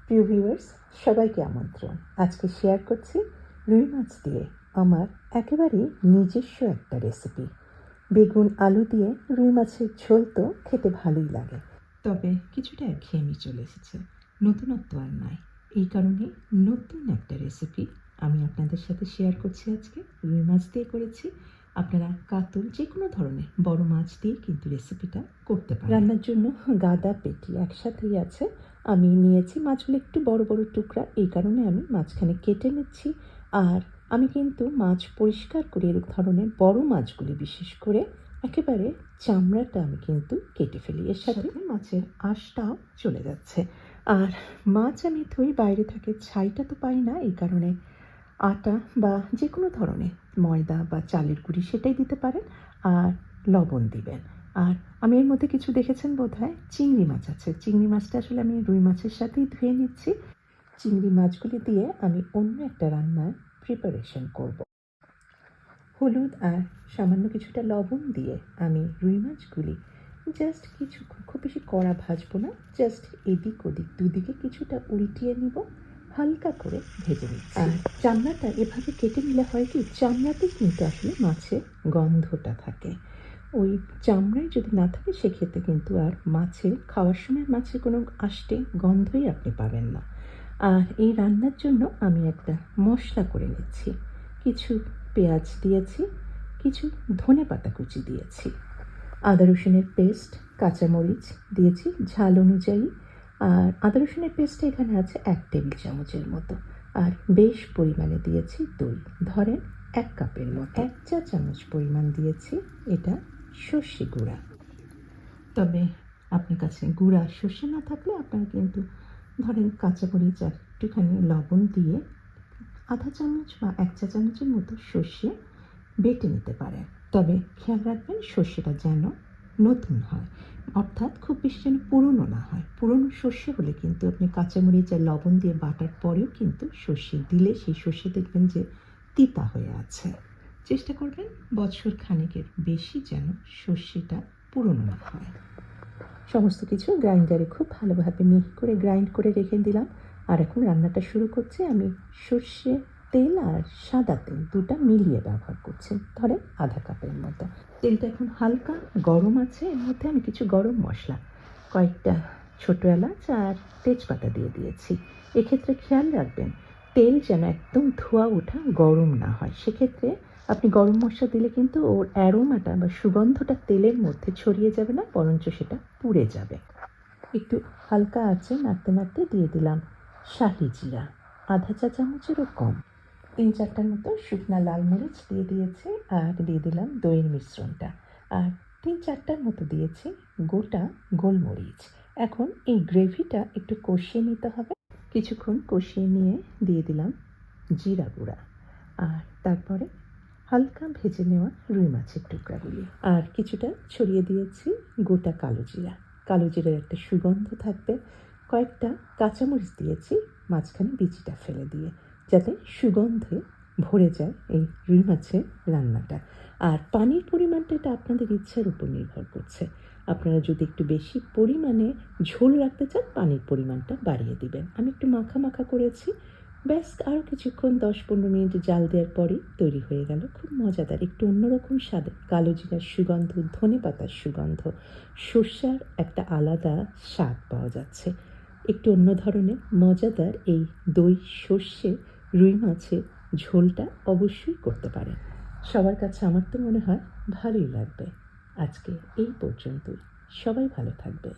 প্রিয় ভিউয়ার্স, সবাইকে আমন্ত্রণ। আজকে শেয়ার করছি রুই মাছ দিয়ে আমার একেবারেই নিজস্ব একটা রেসিপি। বেগুন আলু দিয়ে রুই মাছের ঝোল তো খেতে ভালোই লাগে, তবে কিছুটা একঘেয়েমি চলে এসেছে, নতুনত্ব আর নয়। এই কারণে নতুন একটা রেসিপি আমি আপনাদের সাথে শেয়ার করছি। আজকে রুই মাছ দিয়ে করেছি। আপনারা কাতল যে কোনো ধরনের বড় মাছ দিয়ে কিন্তু রেসিপিটা করতে পারেন। রান্নার জন্য গাদা পেটি একসাথেই আছে। আমি নিয়েছি মাছগুলো একটু বড় বড় টুকরা, এই কারণে আমি মাঝখানে কেটে নিচ্ছি। আর আমি কিন্তু মাছ পরিষ্কার করে এরকম ধরনের বড় মাছগুলি বিশেষ করে একেবারে চামড়াটা আমি কিন্তু কেটে ফেলি, এর সাথে মাছের আঁশটাও চলে যাচ্ছে। আর মাছ আমি ধুই, বাইরে থাকে, ছাইটা তো পাই না, এই কারণে আটা বা যে কোনো ধরনের ময়দা বা চালের গুঁড়ি সেটাই দিতে পারেন, আর লবণ দিবেন। আর আমি এর মধ্যে কিছু দেখেছেন বোধহয় চিংড়ি মাছ আছে। চিংড়ি মাছটা আসলে আমি রুই মাছের সাথেই ধুয়ে নিচ্ছি। চিংড়ি মাছগুলি দিয়ে আমি অন্য একটা রান্নার প্রিপারেশন করব। হলুদ আর সামান্য কিছুটা লবণ দিয়ে আমি রুই মাছগুলি জাস্ট কিছুক্ষণ, খুব বেশি কড়া ভাজবো না, জাস্ট এদিক ওদিক দুদিকে কিছুটা উল্টিয়ে নিব, হালকা করে ভেজে নিচ্ছি। আর চামড়াটা এভাবে কেটে নিলে হয় কি, চামড়াতেই কিন্তু আসলে মাছের গন্ধটা থাকে। ওই চামড়ায় যদি না থাকে সেক্ষেত্রে কিন্তু আর মাছের খাওয়ার সময় মাছের কোনো আষ্টে গন্ধই আপনি পাবেন না। আর এই রান্নার জন্য আমি একটা মশলা করে নিচ্ছি। কিছু পেঁয়াজ দিয়েছি, কিছু ধনেপাতা কুচি দিয়েছি, আদা রসুনের পেস্ট, কাঁচামরিচ দিয়েছি ঝাল অনুযায়ী। আর আদা রসুনের পেস্ট এখানে আছে 1 টেবিল চামচের মতো। আর বেশ পরিমাণে দিয়েছি দই, ধরেন 1 কাপের মতো। 1 চা চামচ পরিমাণ দিয়েছি এটা সর্ষে গুঁড়া। তবে আপনার কাছে গুঁড়া সর্ষে না থাকলে আপনারা কিন্তু ধরেন কাঁচামরিচ আর একটুখানি লবণ দিয়ে আধা চামচ বা 1 চা চামচের মতো সর্ষে বেটে নিতে পারেন। তবে খেয়াল রাখবেন সর্ষেটা যেন নতুন হয়, অর্থাৎ খুব বেশি যেন পুরনো না হয়। পুরনো সর্ষে হলে কিন্তু আপনি কাঁচামরিচ আর লবণ দিয়ে বাটার পরেও কিন্তু সর্ষে দিলে সেই সর্ষে দেখবেন যে তিতা হয়ে আছে। চেষ্টা করবেন বছর খানেকের বেশি যেন সর্ষেটা পুরনো না হয়। সমস্ত কিছু গ্রাইন্ডারে খুব ভালোভাবে মিহি করে গ্রাইন্ড করে রেখে দিলাম। আর এখন রান্নাটা শুরু করছি। আমি সর্ষে তেল আর সাদা তেল দুটা মিলিয়ে ব্যবহার করছি, ধরেন আধা কাপের মতো। তেলটা এখন হালকা গরম আছে, এর মধ্যে আমি কিছু গরম মশলা, কয়েকটা ছোটো এলাচ আর তেজপাতা দিয়ে দিয়েছি। এক্ষেত্রে খেয়াল রাখবেন তেল যেন একদম ধোঁয়া ওঠা গরম না হয়। সেক্ষেত্রে আপনি গরম মশলা দিলে কিন্তু ওর অ্যারোমাটা বা সুগন্ধটা তেলের মধ্যে ছড়িয়ে যাবে না, বরঞ্চ সেটা পুড়ে যাবে। একটু হালকা আছে নাড়তে নাড়তে দিয়ে দিলাম শাহি জিরা, আধা চা চামচেরও কম। 3-4টার মতো শুকনা লাল মরিচ দিয়ে দিয়েছি, আর দিয়ে দিলাম দইয়ের মিশ্রণটা। আর 3-4টার মতো দিয়েছি গোটা গোলমরিচ। এখন এই গ্রেভিটা একটু কষিয়ে নিতে হবে। কিছুক্ষণ কষিয়ে নিয়ে দিয়ে দিলাম জিরা গুঁড়া, আর তারপরে হালকা ভেজে নেওয়া রুই মাছের টুকরাগুলি, আর কিছুটা ছড়িয়ে দিয়েছি গোটা কালো জিরা। কালো জিরার একটা সুগন্ধ থাকবে। কয়েকটা কাঁচামরিচ দিয়েছি মাঝখানে বিচিটা ফেলে দিয়ে, যাতে সুগন্ধে ভরে যায় এই রুই মাছের রান্নাটা। আর পানির পরিমাণটা এটা আপনাদের ইচ্ছার উপর নির্ভর করছে। আপনারা যদি একটু বেশি পরিমাণে ঝোল রাখতে চান পানির পরিমাণটা বাড়িয়ে দিবেন। আমি একটু মাখা মাখা করেছি। ব্যাস আরও কিছুক্ষণ 10-15 মিনিট জাল দেওয়ার পরেই তৈরি হয়ে গেল খুব মজাদার একটু অন্যরকম স্বাদে কালো জিরার সুগন্ধ, ধনেপাতার সুগন্ধ, সর্ষার একটা আলাদা স্বাদ পাওয়া যাচ্ছে। একটু অন্য ধরনের মজাদার এই দই সর্ষে রুই মাছের ঝোলটা অবশ্যই করতে পারেন। সবার কাছে আমার তো মনে হয় ভালোই লাগবে। আজকে এই পর্যন্তই। সবাই ভালো থাকবে।